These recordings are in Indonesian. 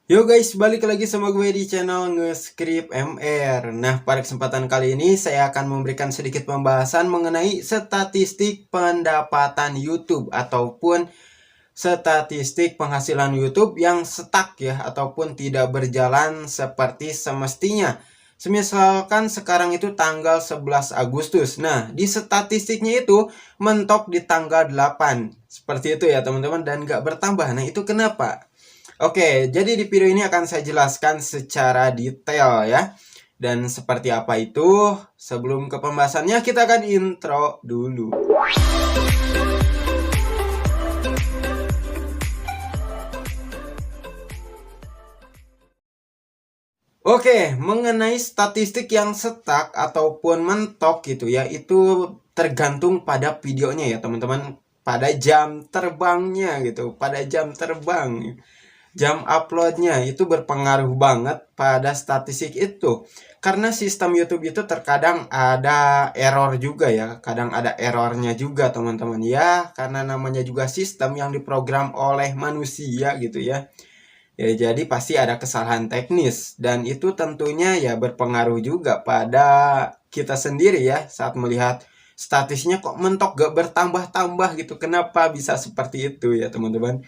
Yo guys, balik lagi sama gue di channel Ngeskrip MR. Nah, pada kesempatan kali ini saya akan memberikan sedikit pembahasan mengenai statistik pendapatan YouTube ataupun statistik penghasilan YouTube yang stuck ya ataupun tidak berjalan seperti semestinya. Semisalkan sekarang itu tanggal 11 Agustus. Nah, di statistiknya itu mentok di tanggal 8. Seperti itu ya teman-teman, dan gak bertambah. Nah, itu kenapa? Oke, jadi di video ini akan saya jelaskan secara detail ya. Dan seperti apa itu, sebelum ke pembahasannya kita akan intro dulu. Oke, mengenai statistik yang stuck ataupun mentok gitu ya, itu tergantung pada videonya ya teman-teman, pada jam terbangnya gitu, pada jam terbang. Jam uploadnya itu berpengaruh banget pada statistik itu, karena sistem YouTube itu terkadang ada error juga ya, kadang ada errornya juga teman-teman ya, karena namanya juga sistem yang diprogram oleh manusia gitu ya. Ya, jadi pasti ada kesalahan teknis, dan itu tentunya ya berpengaruh juga pada kita sendiri ya saat melihat statistiknya kok mentok gak bertambah-tambah gitu. Kenapa bisa seperti itu ya teman-teman?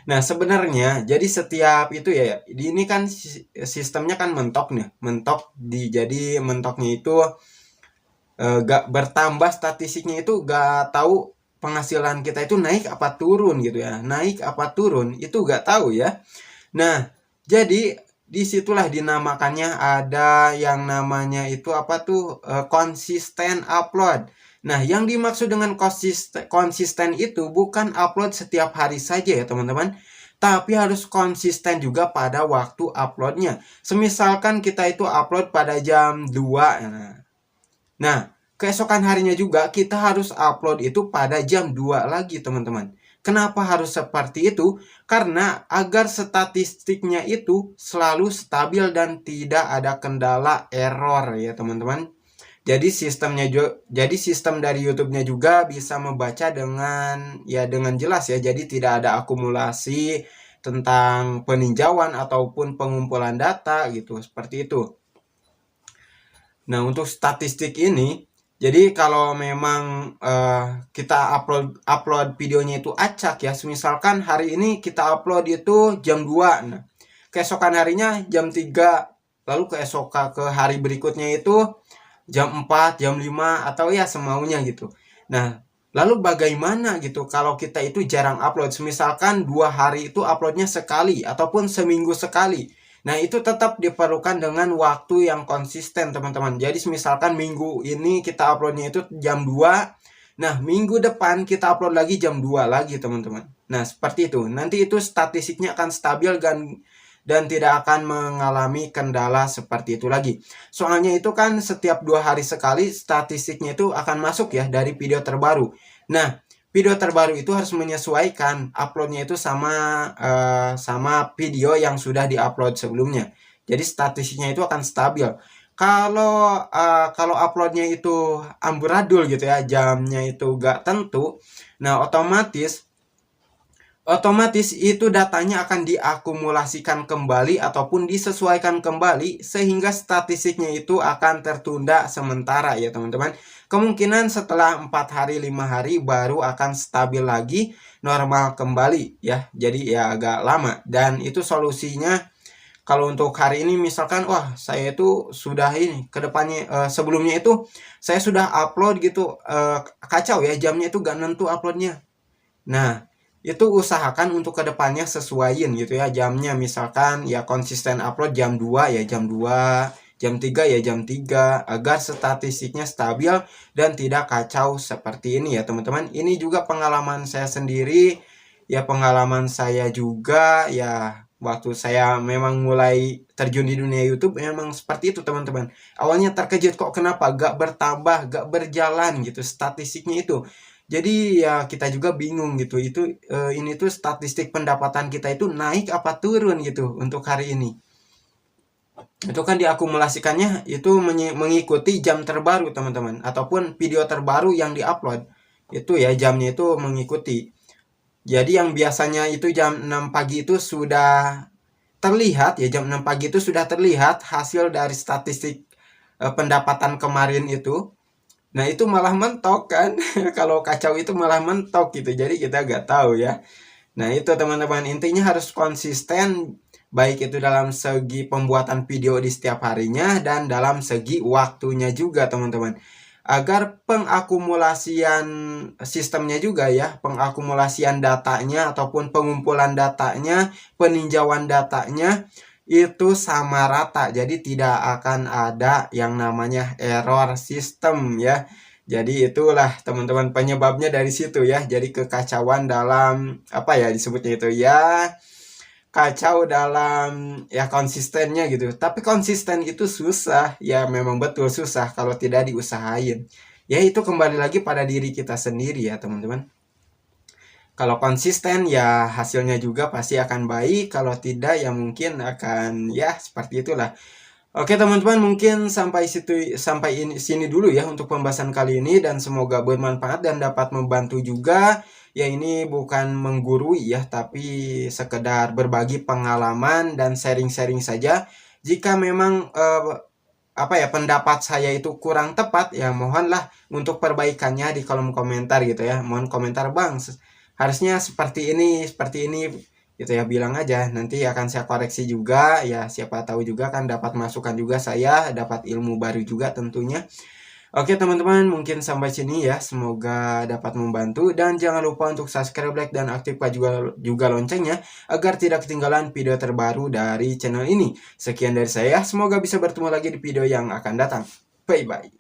Nah, sebenarnya jadi setiap itu ya, ini kan sistemnya kan mentok nih, jadi mentoknya itu gak bertambah statistiknya, itu gak tahu penghasilan kita itu naik apa turun gitu ya, naik apa turun itu gak tahu ya. Nah, jadi disitulah dinamakannya ada yang namanya itu apa tuh, konsisten upload. Nah, yang dimaksud dengan konsisten itu bukan upload setiap hari saja ya teman-teman, tapi harus konsisten juga pada waktu uploadnya. Semisalkan kita itu upload pada jam 2, nah keesokan harinya juga kita harus upload itu pada jam 2 lagi teman-teman. Kenapa harus seperti itu? Karena agar statistiknya itu selalu stabil dan tidak ada kendala error ya teman-teman. Jadi sistem dari YouTube-nya juga bisa membaca dengan jelas ya. Jadi tidak ada akumulasi tentang peninjauan ataupun pengumpulan data gitu, seperti itu. Nah, untuk statistik ini, jadi kalau memang kita upload videonya itu acak ya, misalkan hari ini kita upload itu jam 2, nah keesokan harinya jam 3, lalu ke hari berikutnya itu jam 4, jam 5, atau ya semaunya gitu. Nah, lalu bagaimana gitu kalau kita itu jarang upload, misalkan 2 hari itu uploadnya sekali ataupun seminggu sekali. Nah, itu tetap diperlukan dengan waktu yang konsisten teman-teman. Jadi misalkan minggu ini kita uploadnya itu jam 2, nah minggu depan kita upload lagi jam 2 lagi teman-teman. Nah, seperti itu. Nanti itu statistiknya akan stabil dan tidak akan mengalami kendala seperti itu lagi. Soalnya itu kan setiap 2 hari sekali statistiknya itu akan masuk ya dari video terbaru. Nah, video terbaru itu harus menyesuaikan uploadnya itu sama video yang sudah diupload sebelumnya. Jadi statistiknya itu akan stabil. Kalau uploadnya itu amburadul gitu ya, jamnya itu gak tentu, nah otomatis itu datanya akan diakumulasikan kembali ataupun disesuaikan kembali, sehingga statistiknya itu akan tertunda sementara ya teman-teman. Kemungkinan setelah 4 hari 5 hari baru akan stabil lagi, normal kembali ya. Jadi ya agak lama, dan itu solusinya kalau untuk hari ini misalkan wah saya itu sudah ini kedepannya, sebelumnya itu saya sudah upload gitu, kacau ya jamnya itu gak nentu uploadnya. Nah, itu usahakan untuk kedepannya sesuaiin gitu ya jamnya, misalkan ya konsisten upload jam 2 ya jam 2, jam 3 ya jam 3, agar statistiknya stabil dan tidak kacau seperti ini ya teman-teman. Ini juga pengalaman saya sendiri ya, pengalaman saya juga ya waktu saya memang mulai terjun di dunia YouTube, memang seperti itu teman-teman. Awalnya terkejut kok kenapa gak bertambah, gak berjalan gitu statistiknya itu. Jadi ya kita juga bingung gitu. Ini tuh statistik pendapatan kita itu naik apa turun gitu untuk hari ini. Itu kan diakumulasikannya itu mengikuti jam terbaru teman-teman, ataupun video terbaru yang diupload. Itu ya jamnya itu mengikuti. Jadi yang biasanya itu jam 6 pagi itu sudah terlihat ya, jam 6 pagi itu sudah terlihat hasil dari statistik pendapatan kemarin itu. Nah, itu malah mentok kan. Kalau kacau itu malah mentok gitu. Jadi kita nggak tahu ya. Nah, itu teman-teman, intinya harus konsisten, baik itu dalam segi pembuatan video di setiap harinya dan dalam segi waktunya juga teman-teman. Agar pengakumulasian sistemnya juga ya, pengakumulasian datanya ataupun pengumpulan datanya, peninjauan datanya itu sama rata. Jadi tidak akan ada yang namanya error sistem ya. Jadi itulah teman-teman penyebabnya dari situ ya. Jadi kekacauan dalam apa ya disebutnya itu ya, kacau dalam ya konsistennya gitu. Tapi konsisten itu susah ya, memang betul susah kalau tidak diusahain. Ya itu kembali lagi pada diri kita sendiri ya teman-teman. Kalau konsisten ya hasilnya juga pasti akan baik. Kalau tidak ya mungkin akan ya seperti itulah. Oke teman-teman, mungkin sini dulu ya untuk pembahasan kali ini, dan semoga bermanfaat dan dapat membantu juga. Ya ini bukan menggurui ya, tapi sekedar berbagi pengalaman dan sharing-sharing saja. Jika memang apa ya pendapat saya itu kurang tepat ya mohonlah untuk perbaikannya di kolom komentar gitu ya. Mohon komentar, Bang, harusnya seperti ini gitu ya, bilang aja, nanti akan saya koreksi juga ya, siapa tahu juga kan dapat masukan juga, saya dapat ilmu baru juga tentunya. Oke teman-teman, mungkin sampai sini ya, semoga dapat membantu, dan jangan lupa untuk subscribe, like, dan aktifkan juga loncengnya agar tidak ketinggalan video terbaru dari channel ini. Sekian dari saya, semoga bisa bertemu lagi di video yang akan datang. Bye bye.